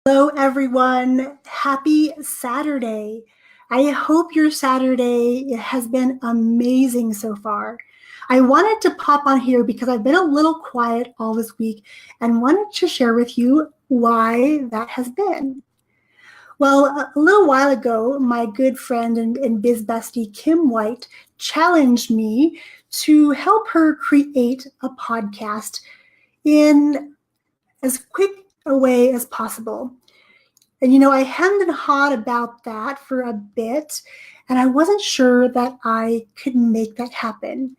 Hello, everyone. Happy Saturday. I hope your Saturday has been amazing so far. I wanted to pop on here because I've been a little quiet all this week and wanted to share with you why that has been. Well, a little while ago, my good friend and biz bestie, Kim White, challenged me to help her create a podcast in as quick a way as possible. And I hemmed and hawed about that for a bit, and I wasn't sure that I could make that happen.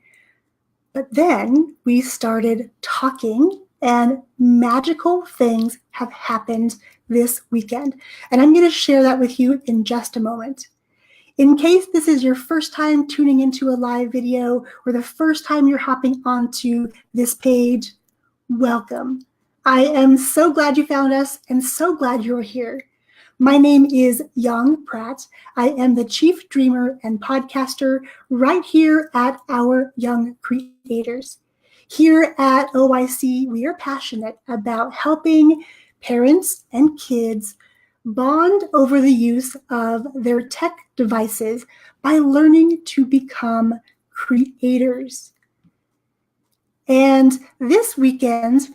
But then we started talking, and magical things have happened this weekend. And I'm going to share that with you in just a moment. In case this is your first time tuning into a live video or the first time you're hopping onto this page, welcome. I am so glad you found us and so glad you're here. My name is Yong Pratt. I am the chief dreamer and podcaster right here at Our Young Creators. Here at OYC, we are passionate about helping parents and kids bond over the use of their tech devices by learning to become creators. And this weekend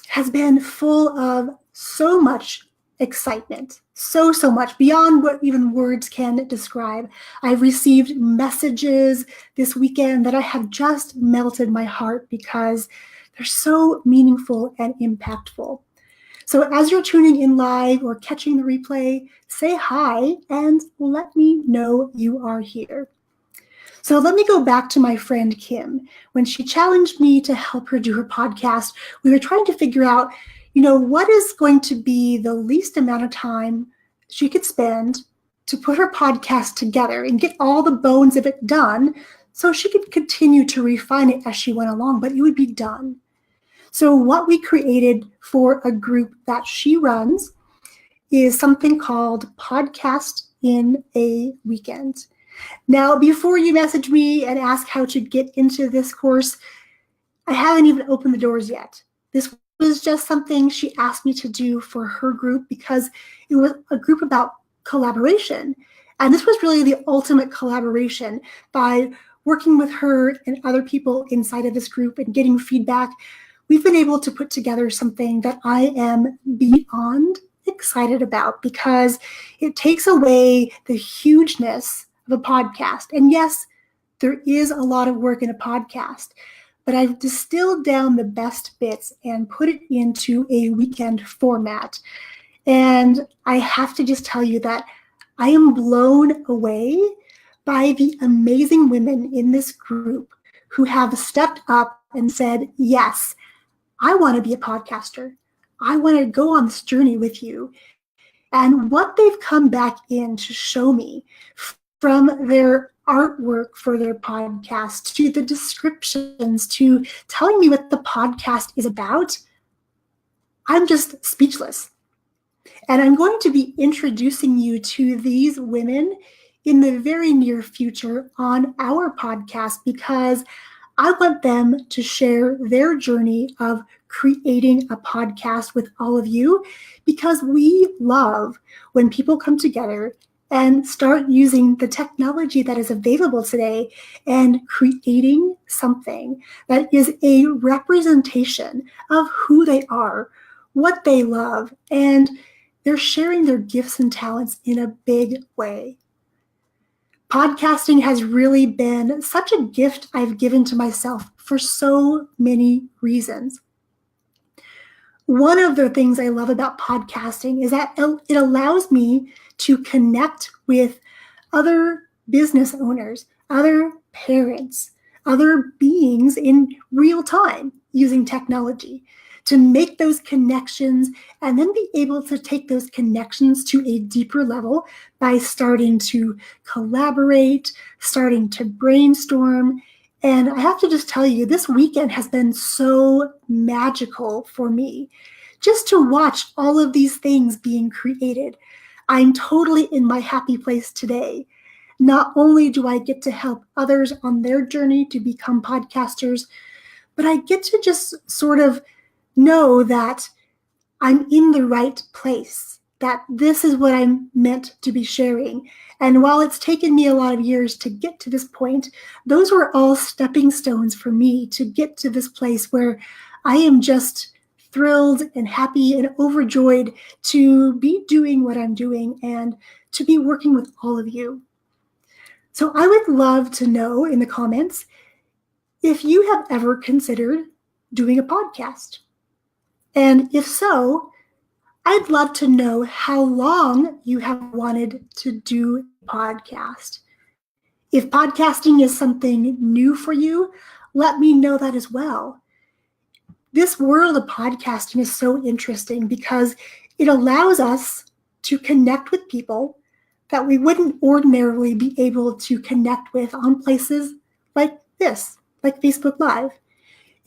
has been full of so much excitement, so much beyond what even words can describe. I've received messages this weekend that I have just melted my heart because they're so meaningful and impactful. So as you're tuning in live or catching the replay, say hi and let me know you are here. So let me go back to my friend Kim. When she challenged me to help her do her podcast, we were trying to figure out, what is going to be the least amount of time she could spend to put her podcast together and get all the bones of it done so she could continue to refine it as she went along, but it would be done. So what we created for a group that she runs is something called Podcast in a Weekend. Now, before you message me and ask how to get into this course, I haven't even opened the doors yet. This was just something she asked me to do for her group because it was a group about collaboration. And this was really the ultimate collaboration. By working with her and other people inside of this group and getting feedback, we've been able to put together something that I am beyond excited about because it takes away the hugeness of a podcast. And yes, there is a lot of work in a podcast, but I've distilled down the best bits and put it into a weekend format. And I have to just tell you that I am blown away by the amazing women in this group who have stepped up and said, yes, I want to be a podcaster. I want to go on this journey with you. And what they've come back in to show me, from their artwork for their podcast to the descriptions to telling me what the podcast is about, I'm just speechless. And I'm going to be introducing you to these women in the very near future on our podcast because I want them to share their journey of creating a podcast with all of you because we love when people come together and start using the technology that is available today and creating something that is a representation of who they are, what they love, and they're sharing their gifts and talents in a big way. Podcasting has really been such a gift I've given to myself for so many reasons. One of the things I love about podcasting is that it allows me to connect with other business owners, other parents, other beings in real time using technology to make those connections and then be able to take those connections to a deeper level by starting to collaborate, starting to brainstorm. And I have to just tell you, this weekend has been so magical for me. Just to watch all of these things being created, I'm totally in my happy place today. Not only do I get to help others on their journey to become podcasters, but I get to just sort of know that I'm in the right place, that this is what I'm meant to be sharing. And while it's taken me a lot of years to get to this point, those were all stepping stones for me to get to this place where I am just thrilled and happy and overjoyed to be doing what I'm doing and to be working with all of you. So I would love to know in the comments if you have ever considered doing a podcast. And if so, I'd love to know how long you have wanted to do a podcast. If podcasting is something new for you, let me know that as well. This world of podcasting is so interesting because it allows us to connect with people that we wouldn't ordinarily be able to connect with on places like this, like Facebook Live.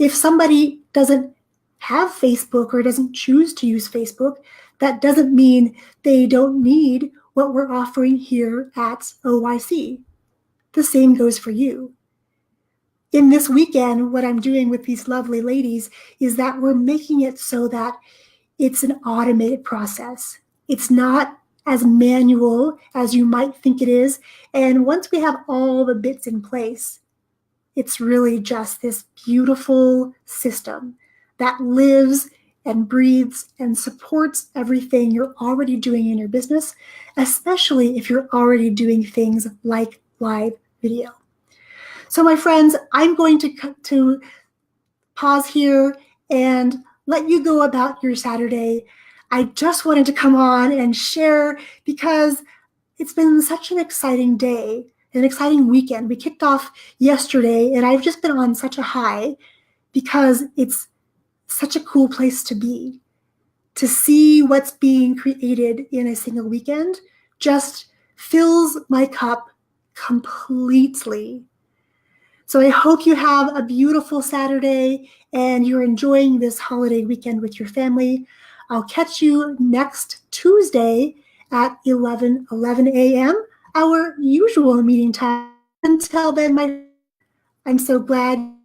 If somebody doesn't have Facebook or doesn't choose to use Facebook, that doesn't mean they don't need what we're offering here at OYC. The same goes for you. In this weekend, what I'm doing with these lovely ladies is that we're making it so that it's an automated process. It's not as manual as you might think it is. And once we have all the bits in place, it's really just this beautiful system that lives and breathes and supports everything you're already doing in your business, especially if you're already doing things like live video. So my friends, I'm going to pause here and let you go about your Saturday. I just wanted to come on and share because it's been such an exciting day, an exciting weekend. We kicked off yesterday and I've just been on such a high because it's such a cool place to be. To see what's being created in a single weekend just fills my cup completely. So I hope you have a beautiful Saturday and you're enjoying this holiday weekend with your family. I'll catch you next Tuesday at 11 a.m., our usual meeting time. Until then, I'm so glad